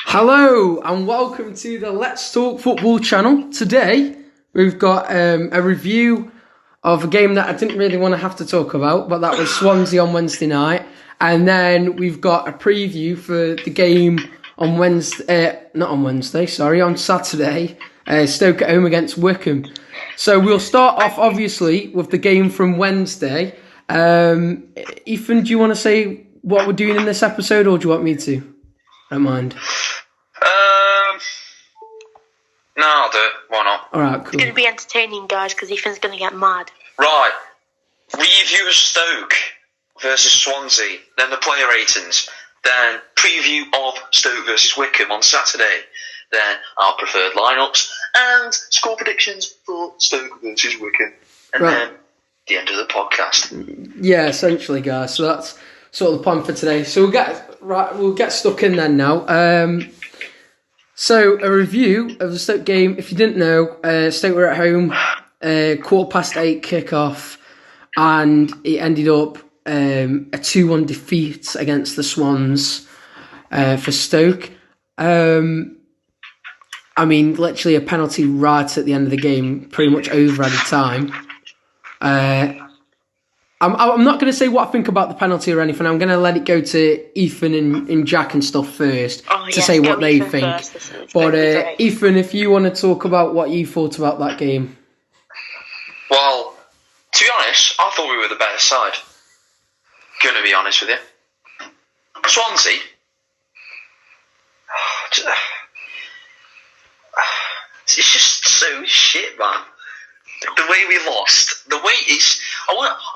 Hello and welcome to the Let's Talk Football channel. Today we've got a review of a game that I didn't really want to have to talk about, but that was Swansea on Wednesday night. And then we've got a preview for the game on on Saturday, Stoke at home against Wycombe. So we'll start off obviously with the game from Wednesday. Ethan, do you want to say what we're doing in this episode, or do you want me to? I don't mind. No, I'll do it. Why not? Alright, cool. It's going to be entertaining, guys, because Ethan's going to get mad. Right. Review of Stoke versus Swansea, then the player ratings, then preview of Stoke versus Wycombe on Saturday, then our preferred lineups, and score predictions for Stoke versus Wycombe, and then the end of the podcast. Yeah, essentially, guys. So that's sort of the plan for today. So we'll get stuck in then now. So a review of the Stoke game. If you didn't know, Stoke were at home, 8:15 kickoff, and it ended up a 2-1 defeat against the Swans for Stoke. I mean, literally a penalty right at the end of the game, pretty much over at the time. I'm not going to say what I think about the penalty or anything. I'm going to let it go to Ethan and Jack and stuff first to say what they think. But Ethan, if you want to talk about what you thought about that game. Well, to be honest, I thought we were the better side. Going to be honest with you. Swansea. It's just so shit, man. The way we lost, I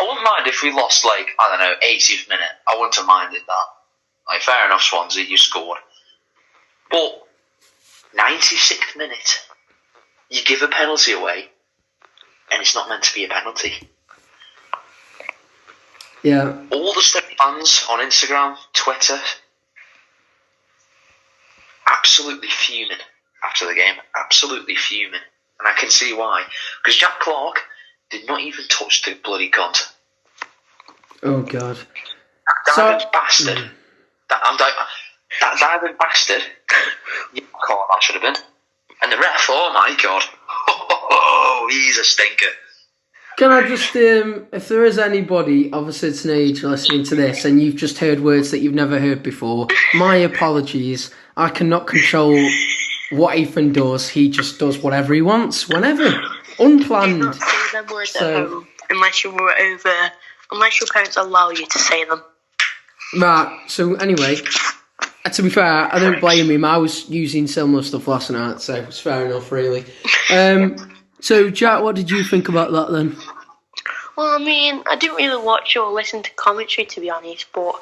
wouldn't mind if we lost, 80th minute. I wouldn't have minded that. Fair enough, Swansea, you scored. But 96th minute, you give a penalty away, and it's not meant to be a penalty. Yeah. All the Stoke fans on Instagram, Twitter, absolutely fuming after the game. Absolutely fuming. And I can see why. Because Jack Clark did not even touch the bloody cunt. Oh, God. That diving bastard. That diving bastard. You call that should have been. And the ref, oh my God. Oh, he's a stinker. Can I just, if there is anybody of a certain age listening to this and you've just heard words that you've never heard before, my apologies. I cannot control what Ethan does. He just does whatever he wants, whenever. Unplanned. Do not say them words at home unless your parents allow you to say them. Right, so anyway, to be fair, I don't blame him. I was using similar stuff last night, so it's fair enough, really. So, Jack, what did you think about that then? Well, I mean, I didn't really watch or listen to commentary, to be honest, but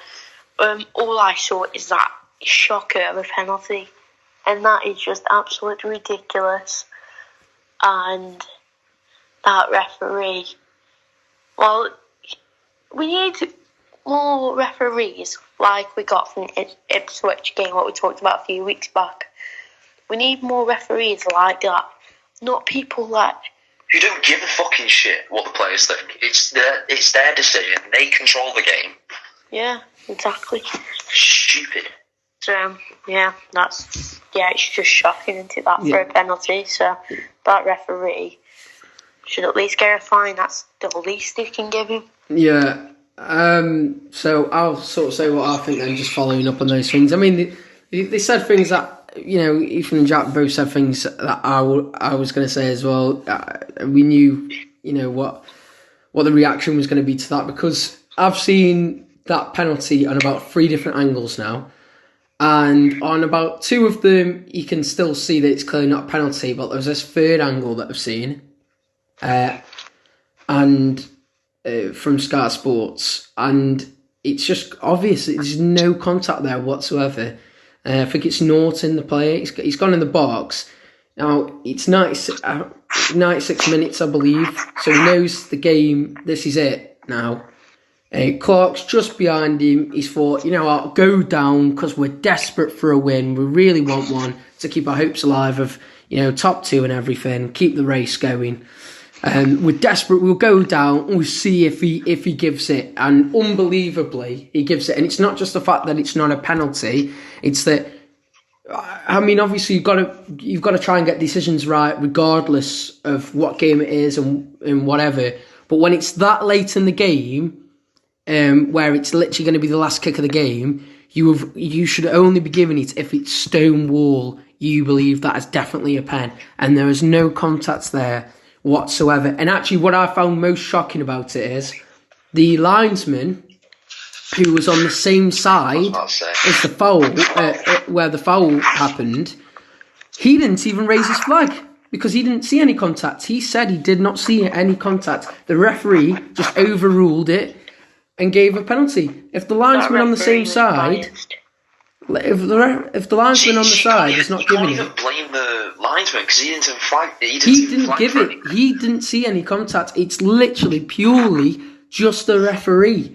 all I saw is that shocker of a penalty. And that is just absolutely ridiculous. And that referee, well, we need more referees like we got from the Ipswich game, what we talked about a few weeks back. We need more referees like that. Not people that... You don't give a fucking shit what the players think. It's their decision. They control the game. Yeah, exactly. Stupid. So, it's just shocking, isn't it, that for a penalty. So, that referee should at least get a fine. That's the least they can give him. Yeah. So, I'll sort of say what I think then, just following up on those things. I mean, they said things that, Ethan and Jack both said things that I was going to say as well. We knew, what the reaction was going to be to that, because I've seen that penalty on about 3 different angles now. And on about 2 of them, you can still see that it's clearly not a penalty, but there's this 3rd angle that I've seen, from Sky Sports, and it's just obvious that there's no contact there whatsoever. I think it's Norton, the player. He's gone in the box. Now, it's 96 minutes, I believe, so he knows the game, this is it now. Clark's just behind him. He's thought, I'll go down because we're desperate for a win. We really want one to keep our hopes alive of, top 2 and everything, keep the race going. We're desperate. We'll go down. We'll see if he gives it. And unbelievably, he gives it. And it's not just the fact that it's not a penalty. It's that I mean, obviously you've got to try and get decisions right, regardless of what game it is and whatever. But when it's that late in the game, where it's literally going to be the last kick of the game, you should only be giving it if it's stone wall. You believe that is definitely a pen, and there is no contact there whatsoever. And actually, what I found most shocking about it is the linesman who was on the same side as the foul, where the foul happened, he didn't even raise his flag because he didn't see any contact. He said he did not see any contact. The referee just overruled it and gave a penalty. If the linesman on the same side, if the linesman on the side is not giving it, you can't even blame the linesman because he didn't flag. He didn't give it. He didn't see any contact. It's literally purely just the referee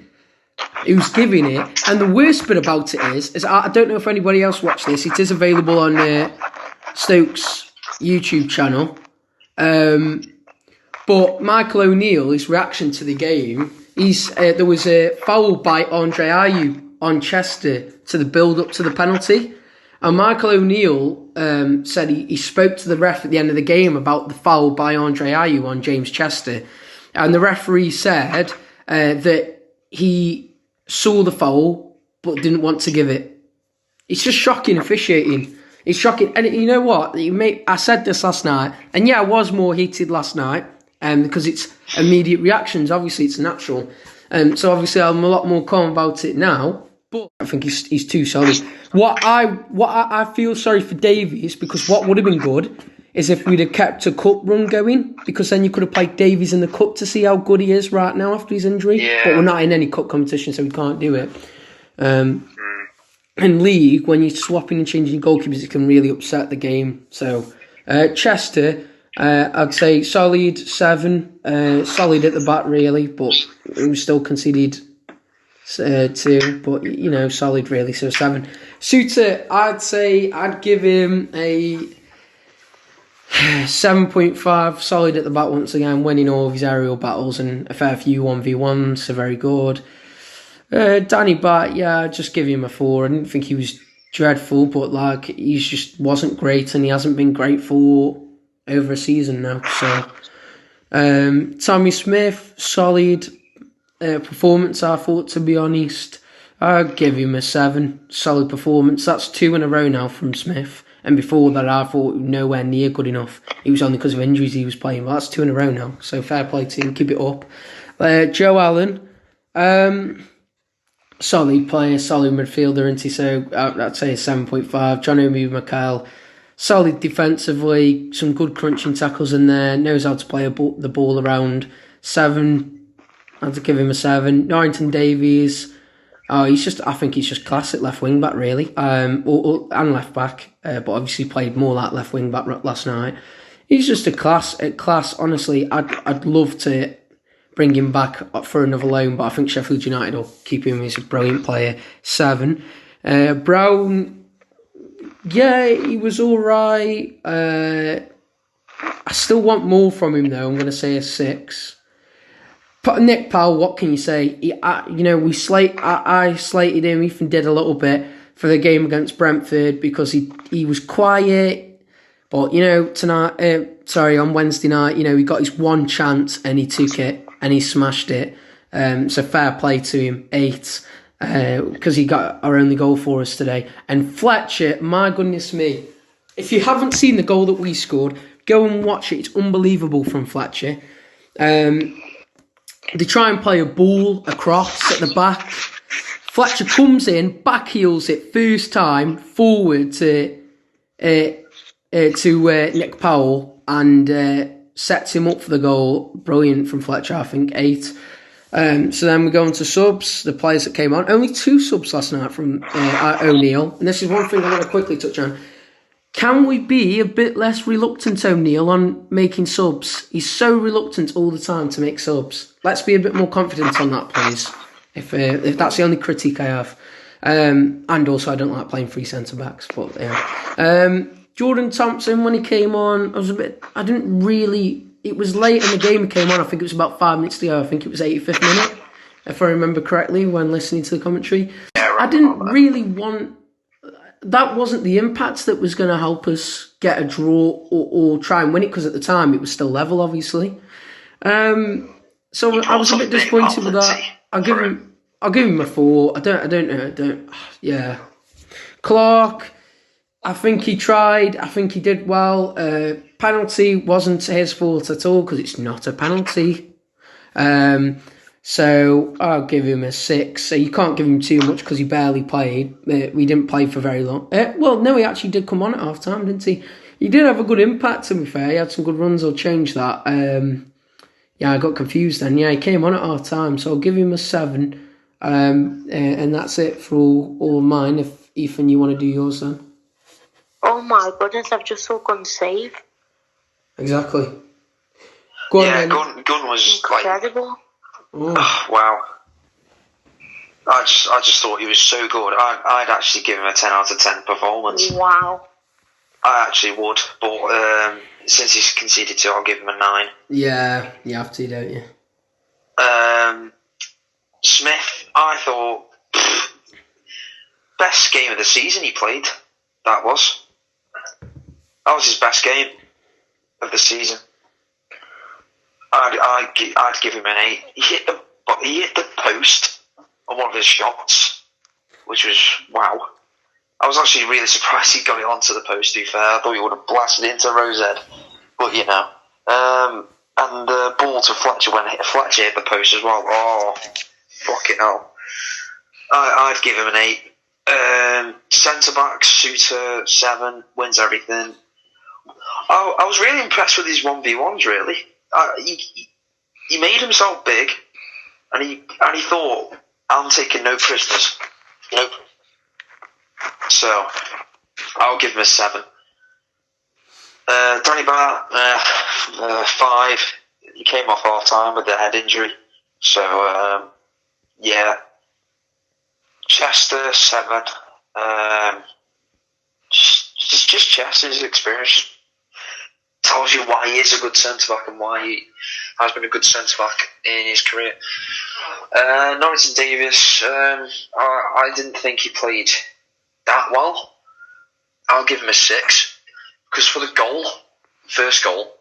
who's giving it. And the worst bit about it is I don't know if anybody else watched this. It is available on Stokes' YouTube channel. But Michael O'Neill, his reaction to the game, there was a foul by Andre Ayew on Chester to the build-up to the penalty. And Michael O'Neill said he spoke to the ref at the end of the game about the foul by Andre Ayew on James Chester. And the referee said that he saw the foul but didn't want to give it. It's just shocking officiating. It's shocking. And you know what? I said this last night, and yeah, I was more heated last night because it's immediate reactions. Obviously, it's natural. So obviously, I'm a lot more calm about it now. But I think he's too solid. What I feel sorry for Davies, because what would have been good is if we'd have kept a cup run going, because then you could have played Davies in the cup to see how good he is right now after his injury. Yeah. But we're not in any cup competition, so we can't do it. In league, when you're swapping and changing goalkeepers, it can really upset the game. So Chester, I'd say solid 7, solid at the back really, but we still conceded 2, but you know, solid really, so 7. Suter, I'd say I'd give him a 7.5, solid at the back once again, winning all of his aerial battles and a fair few 1v1s, so very good. Danny Bat, yeah, just give him a 4. I didn't think he was dreadful, but like he just wasn't great, and he hasn't been great for over a season now. So Tommy Smith, solid performance, I thought, to be honest. I'd give him a 7, solid performance. That's 2 in a row now from Smith. And before that, I thought nowhere near good enough. It was only because of injuries he was playing. But that's 2 in a row now. So fair play to him. Keep it up. Joe Allen. Solid player, solid midfielder, isn't he? So I'd say a 7.5. John Omi McKyle. Solid defensively. Some good crunching tackles in there. Knows how to play the ball around. 7. I'd give him a 7. Norrington Davies. I think he's just class at left wing back, really, and left back. But obviously played more like left wing back last night. He's just a class. Honestly, I'd love to bring him back for another loan, but I think Sheffield United will keep him. He's a brilliant player. 7. Brown, yeah, he was all right. I still want more from him though. I'm going to say a 6. But Nick Powell, what can you say? I slated him, even did a little bit for the game against Brentford because he was quiet. But, on Wednesday night, he got his one chance and he took it and he smashed it. So fair play to him, 8, because he got our only goal for us today. And Fletcher, my goodness me, if you haven't seen the goal that we scored, go and watch it. It's unbelievable from Fletcher. They try and play a ball across at the back. Fletcher comes in, back heels it first time forward to Nick Powell and sets him up for the goal. Brilliant from Fletcher, I think, 8. So then we go on to subs, the players that came on. Only 2 subs last night from O'Neill. And this is one thing I want to quickly touch on. Can we be a bit less reluctant, O'Neill, on making subs? He's so reluctant all the time to make subs. Let's be a bit more confident on that, please. If that's the only critique I have. And also, I don't like playing 3 centre-backs. But yeah. Jordan Thompson, when he came on, I didn't really... It was late in the game he came on. I think it was about 5 minutes to go. I think it was 85th minute, if I remember correctly, when listening to the commentary. I didn't really want... that wasn't the impact that was going to help us get a draw or try and win it, because at the time it was still level, obviously. So I was a bit disappointed with that. I'll give him a 4. I don't know. Yeah. Clark, I think he tried. I think he did well. Penalty wasn't his fault at all, because it's not a penalty. So I'll give him a 6. So you can't give him too much because he barely played. We didn't play for very long. Well, no, he actually did come on at half time, didn't he? He did have a good impact, to be fair. He had some good runs. I'll change that. Yeah, I got confused then. Yeah, he came on at half time, so I'll give him a 7. And that's it for all of mine. If Ethan, you want to do yours then. Oh my goodness, I've just saw Gunn save. Exactly. Go on, then. Gunn was incredible. Oh, wow. I just thought he was so good. I'd actually give him a 10 out of 10 performance. Wow. I actually would, but since he's conceded 2, I'll give him a 9. Yeah, you have to, don't you? Smith, I thought, best game of the season he played. That was his best game of the season. I'd give him an 8. He hit the post on one of his shots, which was wow. I was actually really surprised he got it onto the post, to be fair. I thought he would have blasted into Rosette, but you know. And the ball to Fletcher when Fletcher hit the post as well. Oh, fucking hell. I'd give him an 8. Centre back, Suter, 7, wins everything. I was really impressed with his 1v1s, really. He made himself big, and he thought, I'm taking no prisoners. Nope. So, I'll give him a 7. Danny Barr, 5. He came off half time with a head injury. So, yeah. Chester, 7. Just Chester's experience tells you why he is a good centre-back and why he has been a good centre-back in his career. Norrington Davis, I didn't think he played that well. I'll give him a 6. Because for the goal, first goal,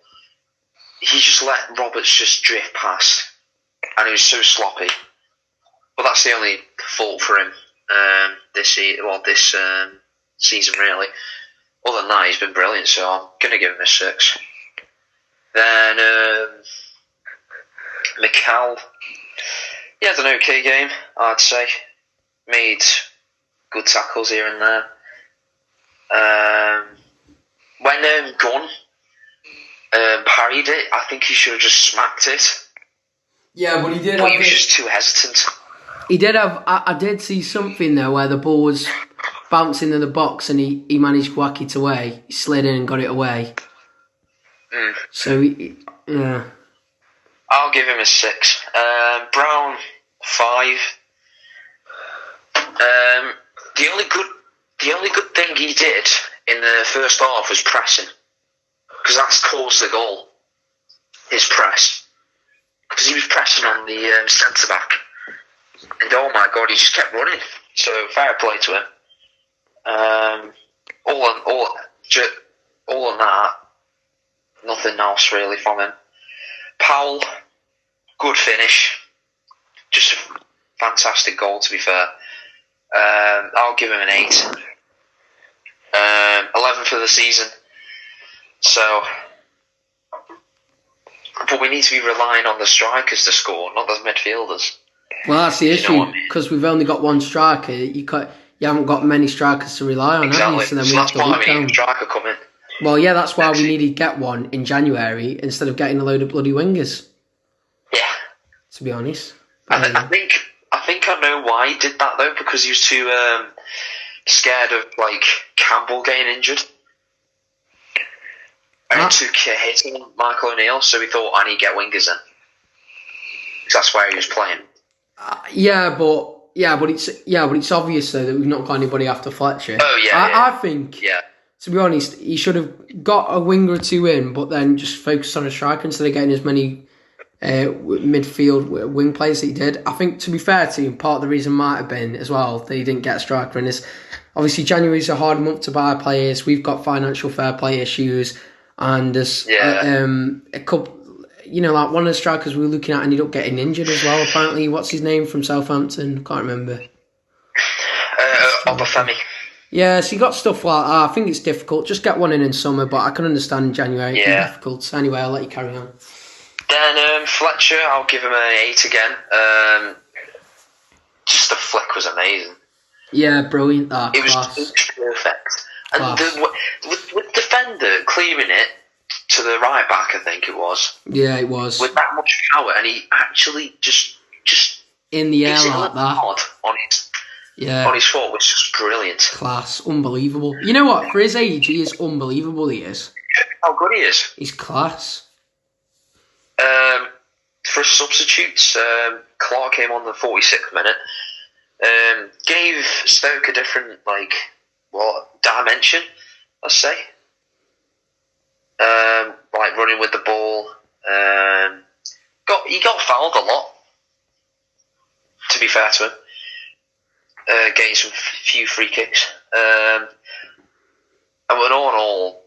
he just let Roberts just drift past. And he was so sloppy. But that's the only fault for him this season, really. Other than that, he's been brilliant, so I'm going to give him a 6. Then, McCall, he had an okay game, I'd say. Made good tackles here and there. When Gunn parried it, I think he should have just smacked it. Yeah, but he did. But he was just too hesitant. He did have. I did see something there where the ball was bouncing in the box and he managed to whack it away. He slid in and got it away. So, yeah. I'll give him a 6. Brown, 5. The only good thing he did in the first half was pressing, because that's caused the goal. His press, because he was pressing on the centre back, and oh my god, he just kept running. So fair play to him. All on that, nothing else really from him. Powell, good finish, just a fantastic goal, to be fair. I'll give him an 8. 11 for the season. So, but we need to be relying on the strikers to score, not the midfielders. Well, that's the issue, because we've only got one striker. You haven't got many strikers to rely on, exactly. Have you? So then we that's have to why we need down. a striker coming. Well, yeah, that's why we needed to get one in January instead of getting a load of bloody wingers. Yeah. To be honest. I think I know why he did that though, because he was too scared of Campbell getting injured. And he took a hit on Michael O'Neill, so he thought, I need to get wingers in. Because that's where he was playing. But it's obvious though that we've not got anybody after Fletcher. Oh yeah. I think. Yeah. To be honest, he should have got a winger or two in, but then just focused on a striker instead of getting as many midfield wing players that he did. I think, to be fair to him, part of the reason might have been as well that he didn't get a striker in is obviously January's a hard month to buy players. We've got financial fair play issues, and there's a couple. Like one of the strikers we were looking at ended up getting injured as well. Apparently, what's his name from Southampton? Can't remember. Obafemi. Yeah, so you got stuff like that. I think it's difficult. Just get one in summer, but I can understand in January it can be difficult. Anyway, I'll let you carry on. Then Fletcher, I'll give him an 8 again. Just the flick was amazing. Yeah, brilliant. It was perfect. And with defender clearing it to the right back, I think it was. Yeah, it was. With that much power, and he actually just in the air like that on his foot was just brilliant. Class, unbelievable. You know what? For his age, he is unbelievable. He is. How good he is. He's class. For substitutes, Clark came on the 46th minute. Gave Stoke a different dimension, let's say. Running with the ball. He got fouled a lot, to be fair to him. Getting some few free kicks. And all in all,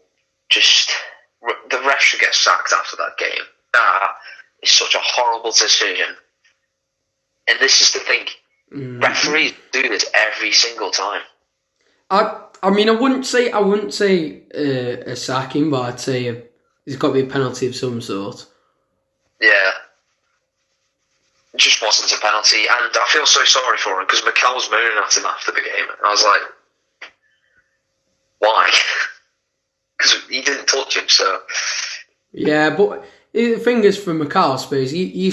just the ref should get sacked after that game. That is such a horrible decision. And this is the thing. Referees do this every single time. I mean, I wouldn't say a sacking, but I'd say there's got to be a penalty of some sort. Yeah. It just wasn't a penalty, and I feel so sorry for him because Mikel was moaning at him after the game, and I was like, why? Because he didn't touch him, so... Yeah, but the thing is, for Mikel, I suppose, he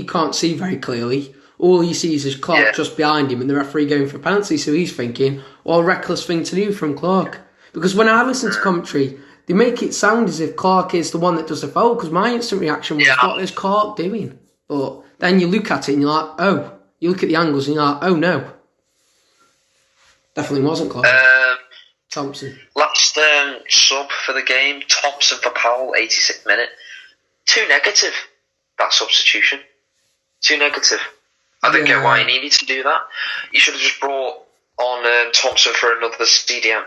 can't see very clearly. All he sees is Clark just behind him and the referee going for a penalty, so he's thinking, what a reckless thing to do from Clark. Because when I listen to commentary, they make it sound as if Clark is the one that does the foul, because my instant reaction was, what is Clark doing? But then you look at it and you're like, oh. You look at the angles and you're like, oh no. Definitely wasn't Clark. Thompson. Last sub for the game, Thompson for Powell, 86th minute. Too negative, that substitution. Too negative. I didn't get why he needed to do that. You should have just brought on Thompson for another CDM.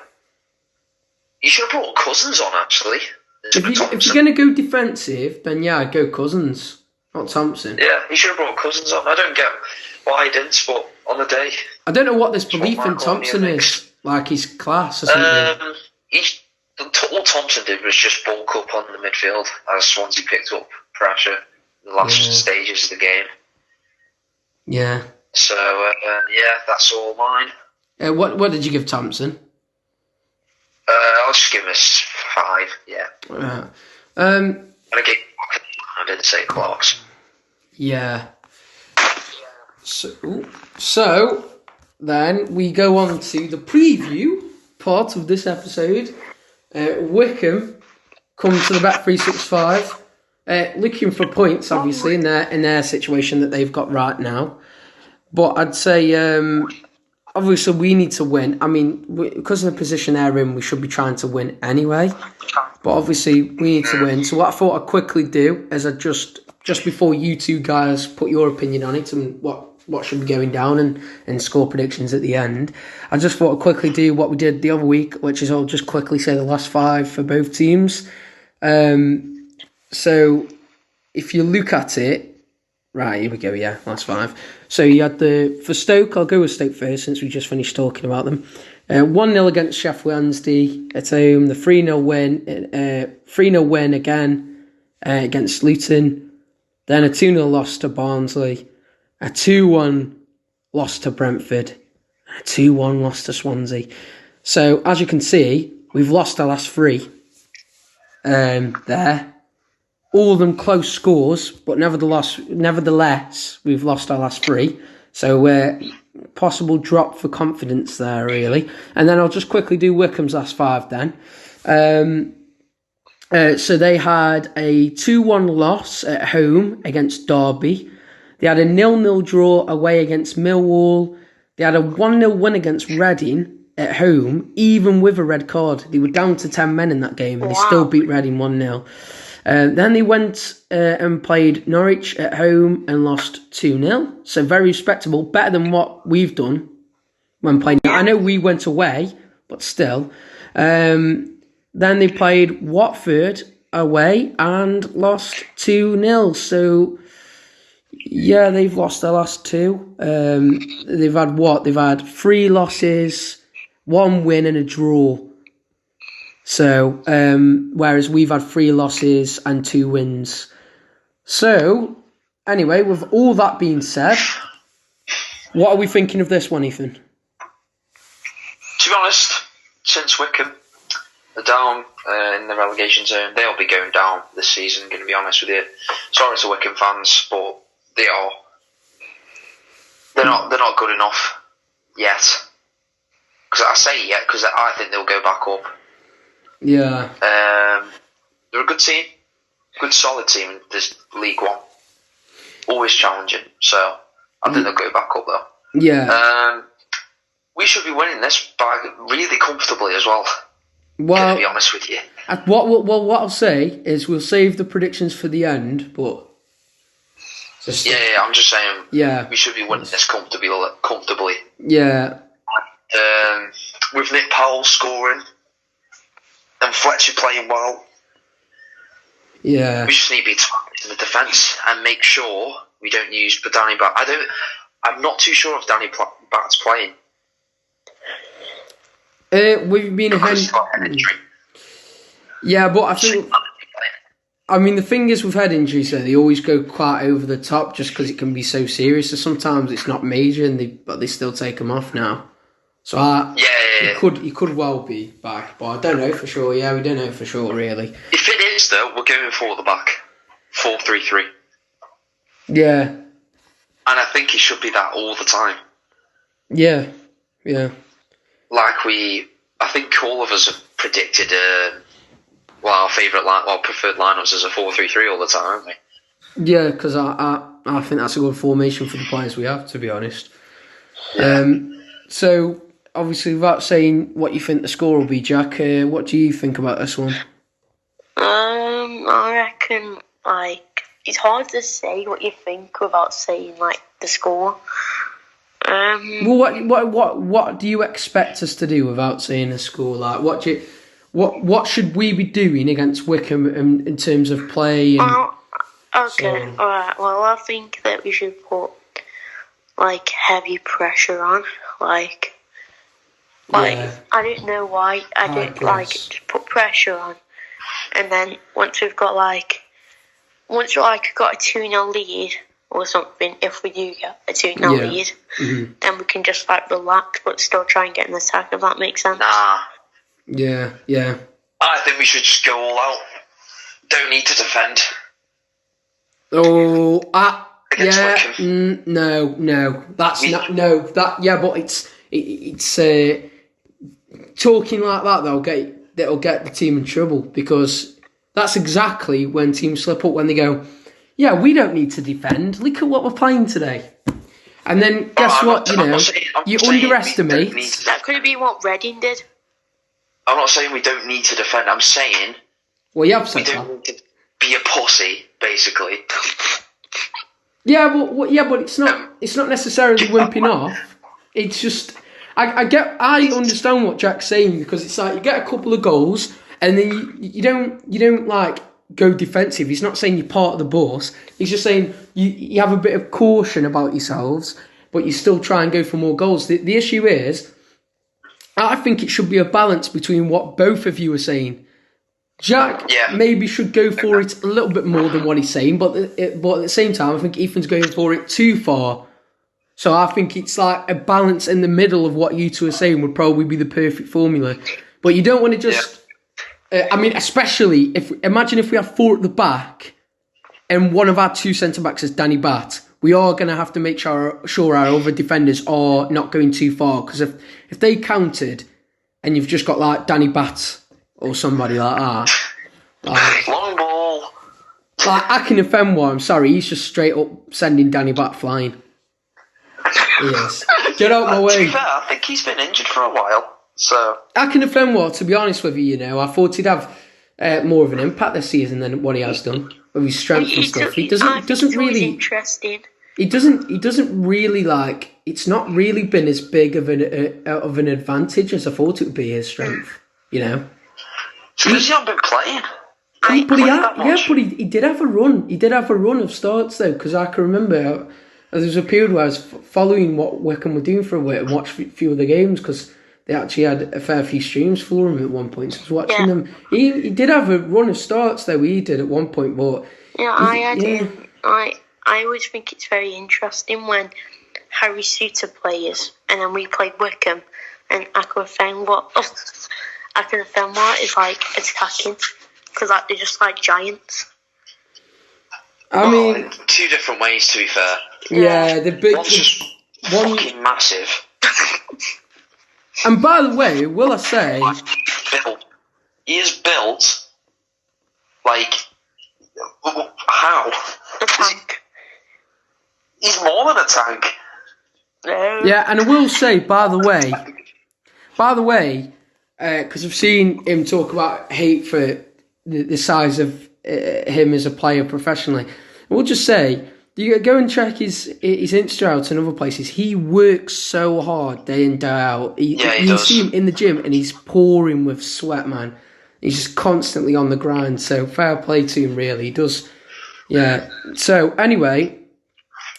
You should have brought Cousins on, actually. If you're going to go defensive, then I'd go Cousins, not Thompson. Yeah, he should have brought Cousins on. I don't get why he didn't, but on the day... I don't know what this belief in Thompson is. Like his class or something. All Thompson did was just bulk up on the midfield as Swansea picked up pressure in the last stages of the game. Yeah. So, that's all mine. What did you give Thompson? I'll just give him a 5, yeah. I didn't say Clark's. Yeah. So, then we go on to the preview part of this episode. Wycombe come to the Bet365, looking for points, obviously, in their situation that they've got right now. But I'd say, obviously, we need to win. I mean, because of the position they're in, we should be trying to win anyway. But obviously, we need to win. So what I thought I'd quickly do is just before you two guys put your opinion on it and what should be going down and score predictions at the end, I just thought I'd quickly do what we did the other week, which is I'll just quickly say the last 5 for both teams. So if you look at it, right, here we go, last 5. So you had for Stoke, I'll go with Stoke first since we just finished talking about them. 1-0 against Sheffield Wednesday at home, the 3-0 win again against Luton, then a 2-0 loss to Barnsley, a 2-1 loss to Brentford, a 2-1 loss to Swansea. So, as you can see, we've lost our last 3 there. All of them close scores, but nevertheless, we've lost our last 3. So, possible drop for confidence there, really. And then I'll just quickly do Wycombe's last 5 then. So they had a 2-1 loss at home against Derby. They had a 0-0 draw away against Millwall. They had a 1-0 win against Reading at home, even with a red card. They were down to 10 men in that game, and they still beat Reading 1-0. Then they went and played Norwich at home and lost 2-0. So very respectable, better than what we've done. when playing. I know we went away, but still. Then they played Watford away and lost 2-0. So, yeah, they've lost their last two. They've had what? They've had 3 losses, 1 win and a draw. So, whereas we've had 3 losses and 2 wins. So, anyway, with all that being said, what are we thinking of this one, Ethan? To be honest, since Wycombe are down in the relegation zone, they'll be going down this season, going to be honest with you. Sorry to Wycombe fans, but they are. They're not good enough yet. Because I say yet, because I think they'll go back up. Yeah. They're a good team. Good solid team in this League One. Always challenging. So, I think they'll go back up though. Yeah. We should be winning this by really comfortably as well. Well, to be honest with you. What I'll say is we'll save the predictions for the end, but... I'm just saying we should be winning this comfortably. Yeah. With Nick Powell scoring and Fletcher playing well. Yeah. We just need to be targeted in the defence and make sure we don't use Danny Bat. I'm not too sure if Danny Bat's playing. We've been ahead. Yeah, but I think... I mean, the thing is with head injuries, they always go quite over the top just because it can be so serious. So sometimes it's not major, but they still take them off now. So he could well be back, but I don't know for sure. Yeah, we don't know for sure, really. If it is, though, we're going for the back 4-3-3. Yeah, and I think it should be that all the time. Yeah. I think all of us have predicted. Our preferred lineups is a 4-3-3 all the time, aren't we? Yeah, because I think that's a good formation for the players we have, to be honest. Yeah. So, obviously, without saying what you think the score will be, Jack, what do you think about this one? I reckon, it's hard to say what you think without saying, the score. Well, what do you expect us to do without saying a score? What should we be doing against Wycombe in terms of play? And okay, alright. Well, I think that we should put heavy pressure on. I don't know why. I don't just put pressure on, and then once we've got got a 2-0 lead or something, if we do get a 2-0 lead, then we can just relax but still try and get an attack. If that makes sense. Nah. Yeah. I think we should just go all out. Don't need to defend. Oh, Wycombe. No, that's not no. That but it's talking like that that'll get the team in trouble, because that's exactly when teams slip up, when they go, yeah, we don't need to defend. Look at what we're playing today. And then guess what? You underestimate. That could be what Reading did. I'm not saying we don't need to defend. I'm saying we don't need to be a pussy, basically. Yeah, but it's not necessarily wimping off. It's just I understand what Jack's saying, because it's you get a couple of goals and then you don't go defensive. He's not saying you're part of the bus. He's just saying you have a bit of caution about yourselves, but you still try and go for more goals. The issue is, I think it should be a balance between what both of you are saying. Jack maybe should go for it a little bit more than what he's saying, but at the same time, I think Ethan's going for it too far. So I think it's a balance in the middle of what you two are saying would probably be the perfect formula. But you don't want to just... especially imagine if we have 4 at the back and one of our 2 centre-backs is Danny Bat. We are going to have to make sure our other defenders are not going too far, because if they countered and you've just got Danny Bat or somebody like that, long ball. Akinfenwa, I'm sorry, he's just straight up sending Danny Bat flying. Yes, get out my way. To be fair, I think he's been injured for a while. So Akinfenwa, to be honest with you, I thought he'd have more of an impact this season than what he has done with his strength and stuff. He doesn't really. Interesting. He doesn't really like. It's not really been as big of an advantage as I thought it would be. His strength, you know. Because he hasn't been playing. He did have a run. He did have a run of starts though, because I can remember there was a period where I was following what Wycombe were doing for a bit and watched a few of the games because they actually had a fair few streams for him at one point. So I was watching them. He did have a run of starts though. He did at one point, but I always think it's very interesting when Harry Suter plays and then we played Wycombe and I could have found what is like attacking because like, they're just like giants. I mean, two different ways to be fair. Yeah, the big one's just fucking massive. And by the way, will I say, he is built like how? A tank. He's more than a tank. Yeah, and I will say, by the way, because I've seen him talk about hate for the size of him as a player professionally. I will just say, you go and check his Insta out and other places. He works so hard day in, day out. You see him in the gym and he's pouring with sweat, man. He's just constantly on the grind. So fair play to him, really. He does. Yeah. So anyway,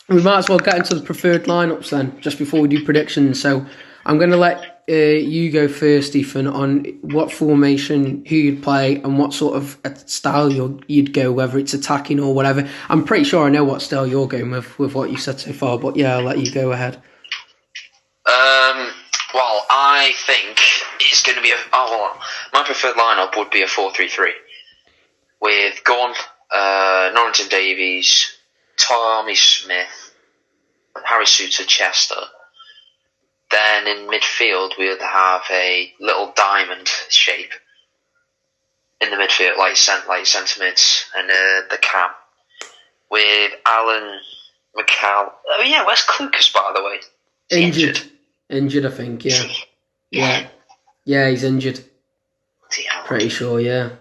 we might as well get into the preferred lineups then, just before we do predictions. So I'm going to let you go first, Ethan, on what formation, who you'd play, and what sort of style you'd go, whether it's attacking or whatever. I'm pretty sure I know what style you're going with what you said so far, but yeah, I'll let you go ahead. Well, I think it's going to be my preferred lineup would be a 4-3-3 with Gunn, Norrington Davies, Tommy Smith, Harry Suter, Chester. Then in midfield we would have a little diamond shape in the midfield, like centre mids, and the cam with Alan McCall. Oh yeah, where's Clucas, by the way? Injured, I think. Yeah. Yeah, he's injured. Pretty sure, yeah.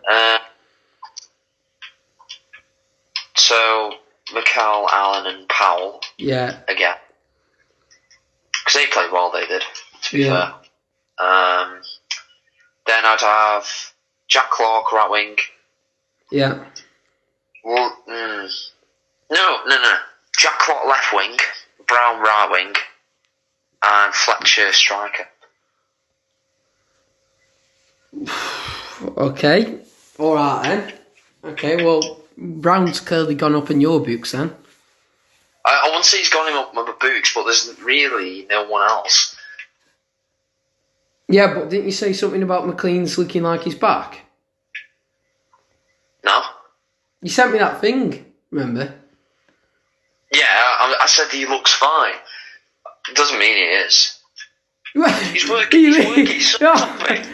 So McCall, Allen, and Powell. Yeah. Again. Because they played well, they did, to be fair. Then I'd have Jack Clark, right wing. Yeah. Well, no. Jack Clark, left wing. Brown, right wing. And Fletcher, striker. Okay. All right, then. Okay, well, Brown's clearly gone up in your books, then. I wouldn't say he's gone him up in my books, but there's really no one else. Yeah, but didn't you say something about McLean's looking like he's back? No. You sent me that thing, remember? Yeah, I said he looks fine. It doesn't mean he is. He's working.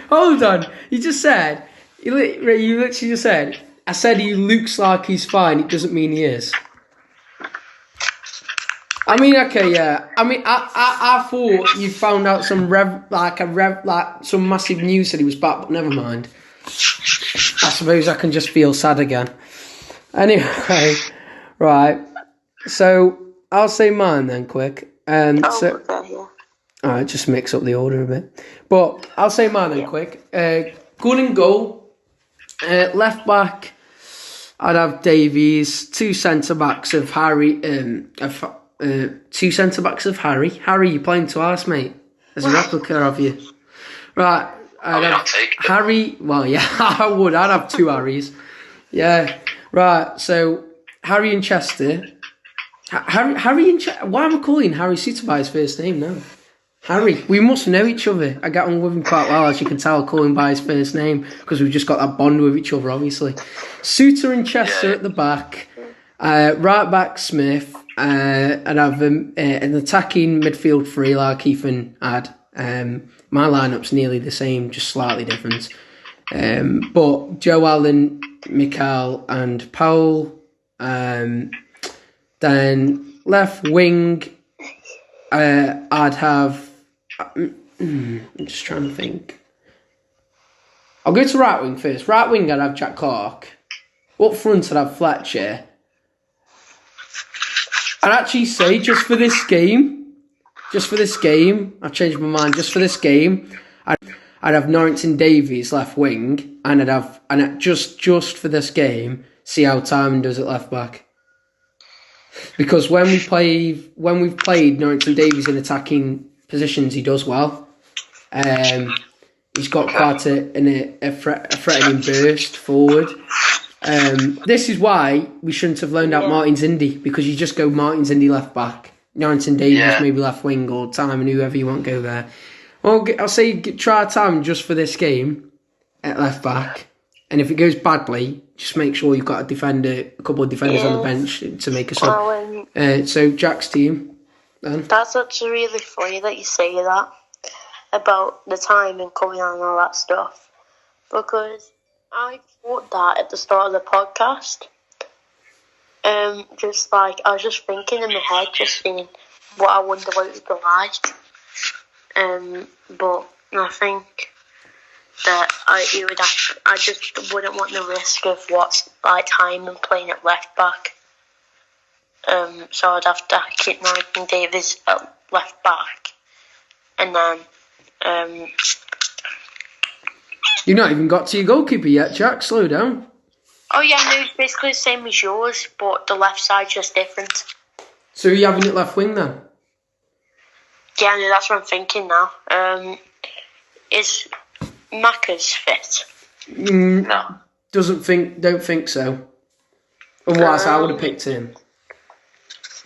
Hold on. You just said, you literally just said, I said he looks like he's fine, it doesn't mean he is. I mean, okay, yeah. I mean, I thought you found out some some massive news that he was back, but never mind. I suppose I can just feel sad again. Anyway, right. So I'll say mine then, quick. Alright, just mix up the order a bit. But I'll say mine then, quick. Good and goal. Left back, I'd have Davies. Two centre backs of Harry. Two centre backs of Harry. Harry, you're playing twice, mate. There's a replica of you. Right. I'd have Harry. Well, yeah, I would. I'd have two Harrys. Yeah. Right. So Harry and Chester. Harry and Chester. Why am I calling Harry Suter by his first name now? Harry. We must know each other. I get on with him quite well, as you can tell. I call him by his first name because we've just got that bond with each other, obviously. Suter and Chester at the back. Right back Smith. And have an attacking midfield three like Ethan had. My lineup's nearly the same, just slightly different. But Joe Allen, Mikel, and Powell. Then left wing, I'd have. I'm just trying to think. I'll go to right wing first. Right wing, I'd have Jack Clark. Up front, I'd have Fletcher. I'd actually say just for this game, I've changed my mind. Just for this game, I'd have Norrington Davies left wing, and just for this game, see how Timon does at left back. Because when we've played Norrington Davies in attacking positions, he does well. He's got quite a threatening burst forward. This is why we shouldn't have loaned out Martins Indy, because you just go Martins Indy left back, Norrington Davies maybe left wing, or Timon, whoever you want go there. Well, I'll say try Timon just for this game at left back, and if it goes badly, just make sure you've got a couple of defenders on the bench to make a sub. So Jack's team, then. That's actually really funny that you say that about the time and coming on and all that stuff, because I thought that at the start of the podcast. Just like I was just thinking in my head, just thinking what I wonder what it would be like. But I think that I just wouldn't want the risk of what's like time and playing at left back. So I'd have to keep Nathan Davies at left back, and then You've not even got to your goalkeeper yet, Jack. Slow down. Oh yeah, no, it's basically the same as yours, but the left side's just different. So are you having it left wing then? Yeah, no, that's what I'm thinking now. Is Macca's fit? No. Don't think so. Otherwise, I would have picked him.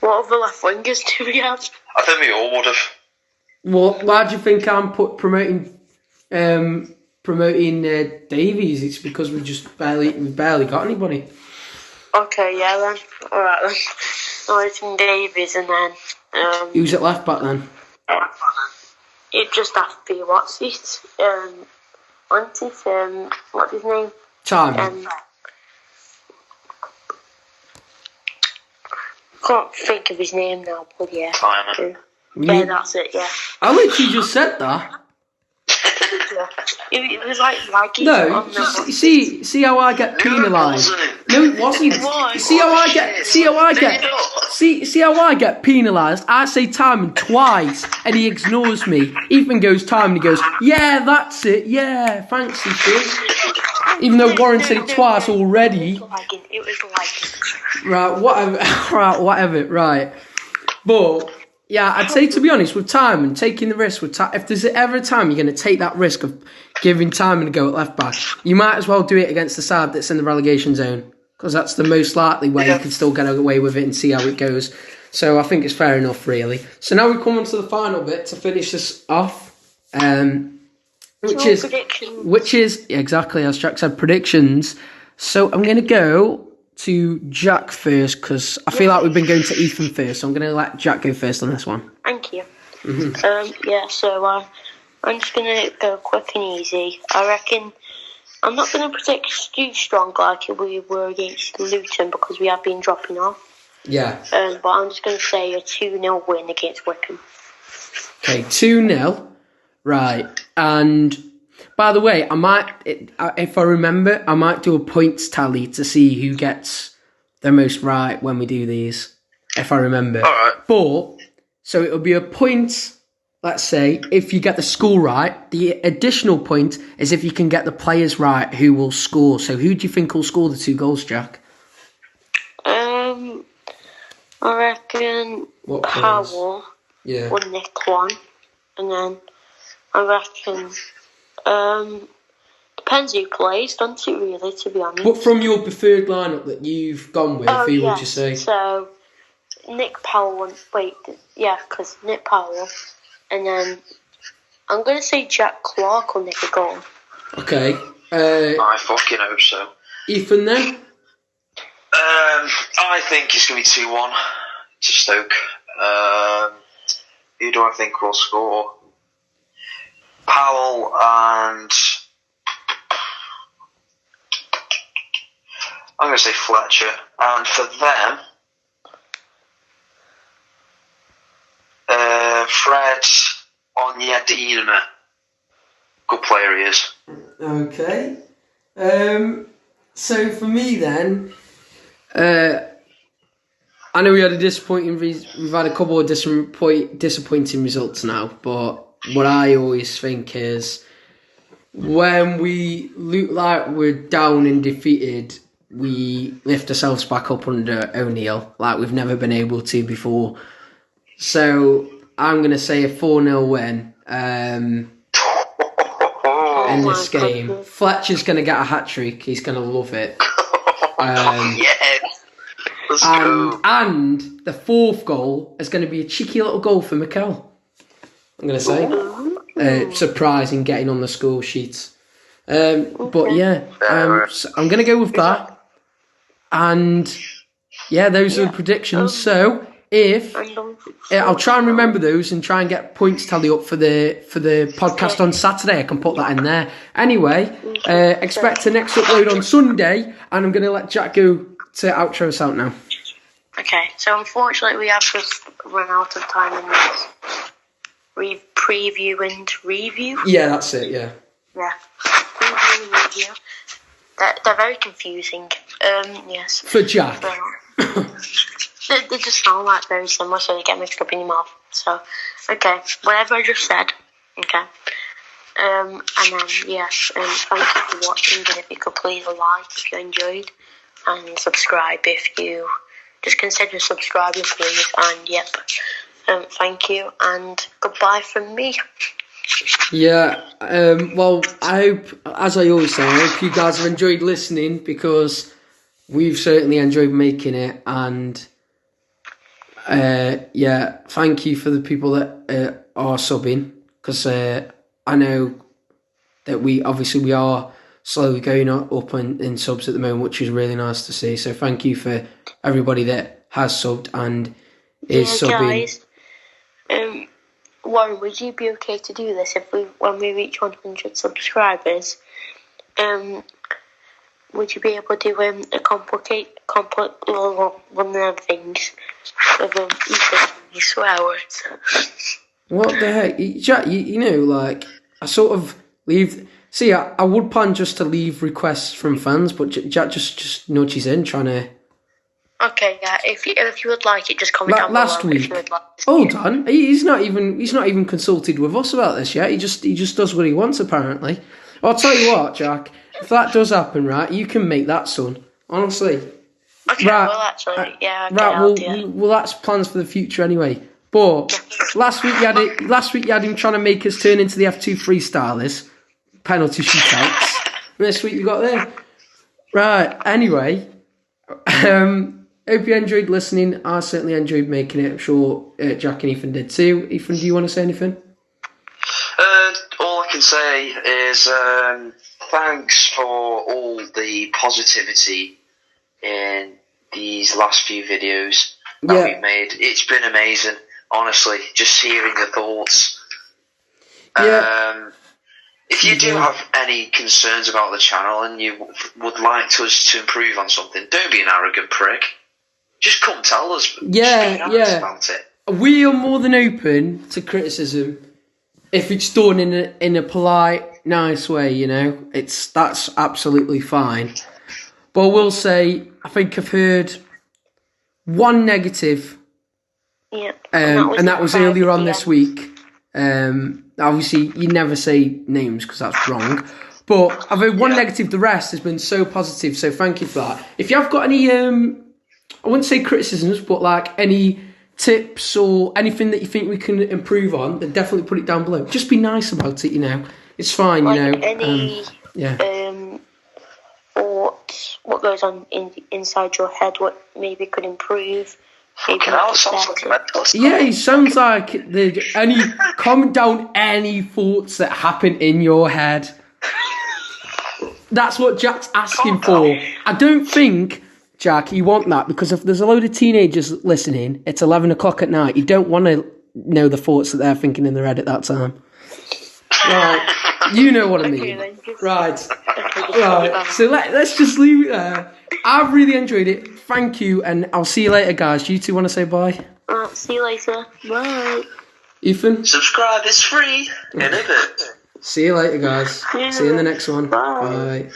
What other left wingers do we have? I think we all would have. Well, why do you think I'm promoting Davies? It's because we've barely got anybody. Okay, yeah then. Alright then. Nathan Davies, and then Who's at left back then? It just has to be what's his what's his name? Timon. Can't think of his name now, but yeah. Timon. Yeah, that's it, yeah. I literally just said that. Yeah. It was like lagging. No, see how I get penalised. No, it wasn't. See how I get penalised. I say Timon twice, and he ignores me. Ethan goes Timon. He goes, yeah, that's it. Yeah, thanks, Ethan. Even though Warren said it twice already. It was lagging. Right, whatever. Right, but. Yeah, I'd say, to be honest, with Timon, taking the risk, if there's ever a time you're going to take that risk of giving Timon a go at left back, you might as well do it against the side that's in the relegation zone, because that's the most likely way you can still get away with it and see how it goes. So I think it's fair enough, really. So now we come on to the final bit to finish this off, which is exactly as Jack said, predictions. So I'm going to go to Jack first, because I feel like we've been going to Ethan first, so I'm going to let Jack go first on this one. Thank you. So I'm just going to go quick and easy. I reckon I'm not going to predict too strong like we were against Luton, because we have been dropping off. Yeah. But I'm just going to say a 2-0 win against Wycombe. Okay, 2-0. Right. And by the way, if I remember, I might do a points tally to see who gets the most right when we do these, if I remember. All right. But, so it'll be a point, let's say, if you get the score right. The additional point is if you can get the players right who will score. So who do you think will score the 2 goals, Jack? I reckon Powell will nick one. And then I reckon... depends who plays, doesn't it really, to be honest? But from your preferred lineup that you've gone with, who would you say? So, Nick Powell, because Nick Powell, and then I'm going to say Jack Clark will nick a goal. Okay. I fucking hope so. Ethan then? I think it's going to be 2-1 to Stoke. Who do I think will score? Powell and I'm going to say Fletcher. And for them, Fred Onyedinma. Good player he is. Okay. So for me then, I know we had we've had a couple of disappointing results now, but what I always think is when we look like we're down and defeated, we lift ourselves back up under O'Neill like we've never been able to before. So I'm going to say a 4-0 win in this game. Fletcher's going to get a hat-trick. He's going to love it. Yes. Let's go. And the fourth goal is going to be a cheeky little goal for Mikel. I'm going to say. Surprising getting on the score sheet. But yeah, so I'm going to go with that. And yeah, those are the predictions. So I'll try and remember those and try and get points tally up for the podcast on Saturday. I can put that in there. Anyway, expect the next upload on Sunday, and I'm going to let Jack go to outro us out now. Okay, so unfortunately we have just run out of time in this preview and review. Yeah, that's it, yeah. Yeah, preview and review. They're very confusing. Yes. For Jack. They just sound like very similar, so they get mixed up in your mouth. So, okay, whatever I just said, okay. And then, yes, thank you for watching, and if you could please like if you enjoyed, and subscribe if you just consider subscribing, please. And yep, thank you, and goodbye from me. Yeah, well, I hope, as I always say, I hope you guys have enjoyed listening, because we've certainly enjoyed making it. And yeah, thank you for the people that are subbing, because I know that we are slowly going up in subs at the moment, which is really nice to see. So thank you for everybody that has subbed and is subbing. Guys, Warren, would you be okay to do this when we reach 100 subscribers? Would you be able to do a one of them things with you swear words? What the heck, Jack? You know, like I sort of leave. See, I would plan just to leave requests from fans, but Jack just nudges in, trying to. Okay, yeah. If you would like it, just comment down below. Last week, hold on. He's not even consulted with us about this yet. He just does what he wants, apparently. I'll tell you what, Jack. If that does happen, right, you can make that, son. Honestly. Okay. Right, well, actually, yeah. Okay, right. Well, that's plans for the future anyway. But last week you had him trying to make us turn into the F2 freestylers, penalty shootouts. And this week you got there. Right. Anyway, hope you enjoyed listening. I certainly enjoyed making it. I'm sure Jack and Ethan did too. Ethan, do you want to say anything? All I can say is thanks for all the positivity in these last few videos that we've made. It's been amazing, honestly, just hearing the thoughts. Yeah. If you do have any concerns about the channel and you would like us to improve on something, don't be an arrogant prick. Just come tell us. Yeah, just be nice about it. We are more than open to criticism if it's done in a polite, nice way. You know, that's absolutely fine. But I will say, I think I've heard one negative, and that was earlier on this week. Obviously, you never say names because that's wrong. But I've heard one negative. The rest has been so positive. So thank you for that. If you have got any, I wouldn't say criticisms, but like any tips or anything that you think we can improve on, then definitely put it down below. Just be nice about it. You know, it's fine. Like, you know, any thoughts? What goes on inside your head? What maybe could improve? Yeah, it sounds like comment down any thoughts that happen in your head. That's what Jack's asking for. I don't think, Jack, you want that, because if there's a load of teenagers listening, it's 11 o'clock at night. You don't want to know the thoughts that they're thinking in their head at that time. Right, you know what I mean. Right. So let's just leave it there. I've really enjoyed it. Thank you, and I'll see you later, guys. You two want to say bye? See you later. Bye. Ethan? Subscribe, it's free. In a bit. See you later, guys. See you in the next one. Bye. Bye.